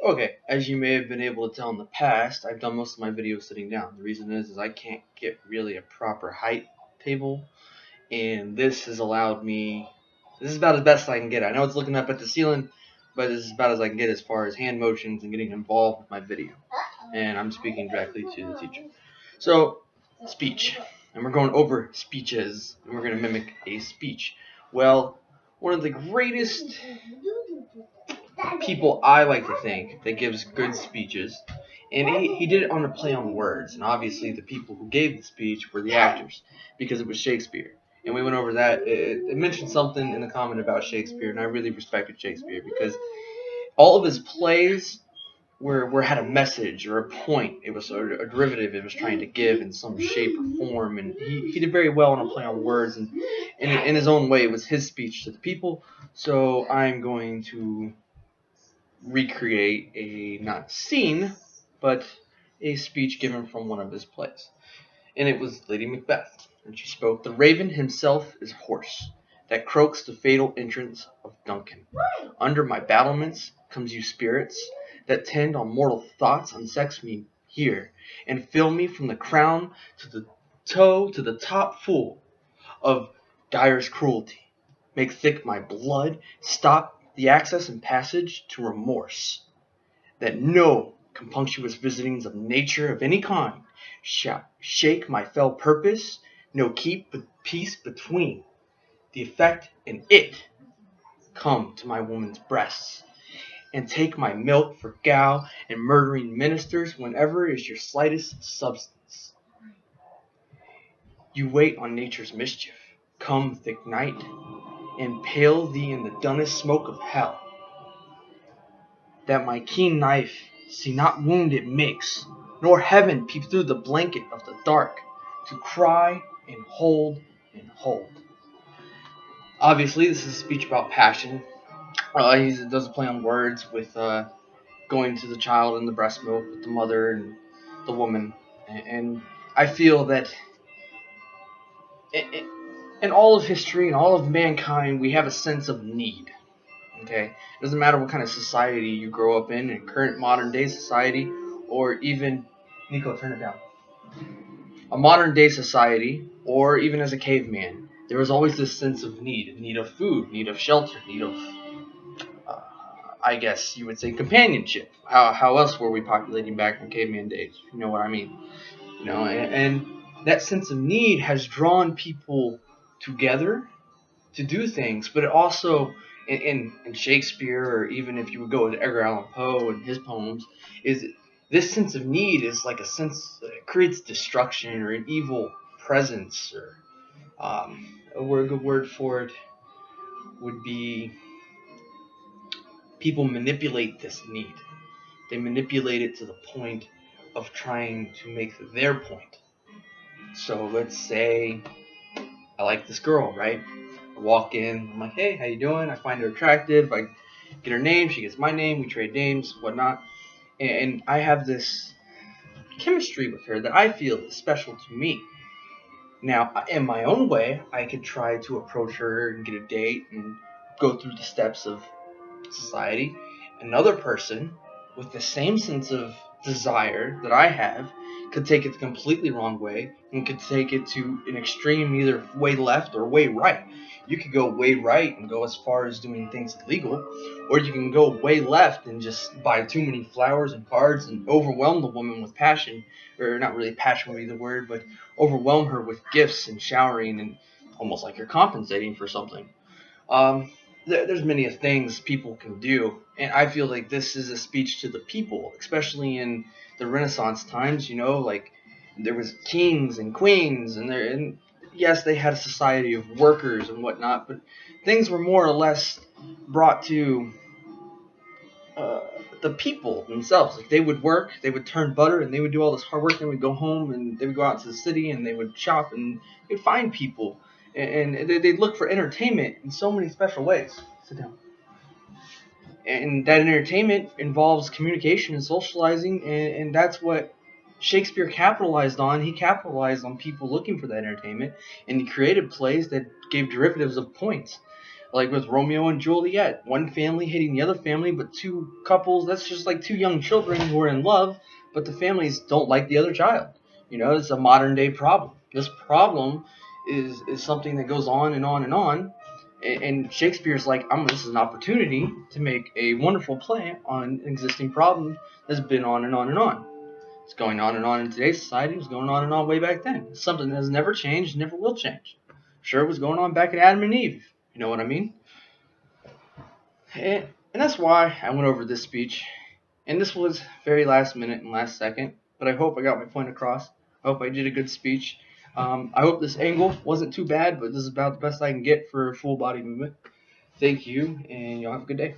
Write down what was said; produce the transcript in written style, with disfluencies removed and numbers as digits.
Okay, as you may have been able to tell in the past, I've done most of my videos sitting down. The reason is I can't get really a proper height table, and this has allowed me. This is about as best I can get. I know it's looking up at the ceiling, but this is about as I can get as far as hand motions and getting involved with my video. And I'm speaking directly to the teacher. So, speech. And we're going over speeches, and we're going to mimic a speech. Well, one of the greatest people I like to think that gives good speeches, and he did it on a play on words, and obviously the people who gave the speech were the actors, because it was Shakespeare. And we went over that. It mentioned something in the comment about Shakespeare, and I really respected Shakespeare because all of his plays were had a message or a point. It was a derivative it was trying to give in some shape or form, and he did very well on a play on words, and in his own way it was his speech to the people. So I'm going to recreate a not scene, but a speech given from one of his plays. And it was Lady Macbeth. And she spoke, "The raven himself is hoarse, that croaks the fatal entrance of Duncan. Under my battlements comes you spirits, that tend on mortal thoughts, unsex me here, and fill me from the crown to the toe to the top full of direst cruelty. Make thick my blood, stop the access and passage to remorse, that no compunctious visitings of nature of any kind shall shake my fell purpose, no keep but peace between the effect and it. Come to my woman's breasts, and take my milk for gow and murdering ministers whenever is your slightest substance. You wait on nature's mischief. Come, thick night, and pale thee in the dunnest smoke of hell, that my keen knife see not wound it makes, nor heaven peep through the blanket of the dark, to cry and hold and hold." Obviously, this is a speech about passion. He does a play on words with going to the child in the breast milk with the mother and the woman. And I feel that in all of history and all of mankind, we have a sense of need. Okay, it doesn't matter what kind of society you grow up in current modern day society, or even Nico, turn it down. A modern day society, or even as a caveman, there was always this sense of need of food, need of shelter, need of, I guess you would say, companionship. How else were we populating back in caveman days? You know what I mean? And that sense of need has drawn people together to do things, but it also in Shakespeare, or even if you would go with Edgar Allan Poe and his poems, is this sense of need is like a sense that it creates destruction or an evil presence, or a good word for it would be people manipulate this need. They manipulate it to the point of trying to make their point. So let's say I like this girl, right? I walk in, I'm like, "Hey, how you doing?" I find her attractive. I get her name, she gets my name, we trade names, whatnot. And I have this chemistry with her that I feel is special to me. Now, in my own way, I could try to approach her and get a date and go through the steps of society. Another person with the same sense of desire that I have could take it the completely wrong way and could take it to an extreme, either way left or way right. You could go way right and go as far as doing things illegal, or you can go way left and just buy too many flowers and cards and overwhelm the woman with passion, or not really passion would be the word, but overwhelm her with gifts and showering, and almost like you're compensating for something. Um, there's many things people can do, and I feel like this is a speech to the people, especially in the Renaissance times. Like there was kings and queens, and yes, they had a society of workers and whatnot, but things were more or less brought to uh, the people themselves. Like they would work, they would turn butter, and they would do all this hard work. And they would go home, and they would go out to the city, and they would shop, and they'd find people, and they'd look for entertainment in so many special ways. Sit down. And that entertainment involves communication and socializing, and that's what Shakespeare capitalized on. He capitalized on people looking for that entertainment, and he created plays that gave derivatives of points. Like with Romeo and Juliet, one family hating the other family, but two couples, that's just like two young children who are in love, but the families don't like the other child. It's a modern day problem. This problem is something that goes on and on and on. And Shakespeare's like, this is an opportunity to make a wonderful play on an existing problem that's been on and on and on. It's going on and on in today's society. It was going on and on way back then. It's something that has never changed, never will change. Sure, it was going on back at Adam and Eve. You know what I mean? And that's why I went over this speech. And this was very last minute and last second. But I hope I got my point across. I hope I did a good speech. I hope this angle wasn't too bad, but this is about the best I can get for full body movement. Thank you, and y'all have a good day.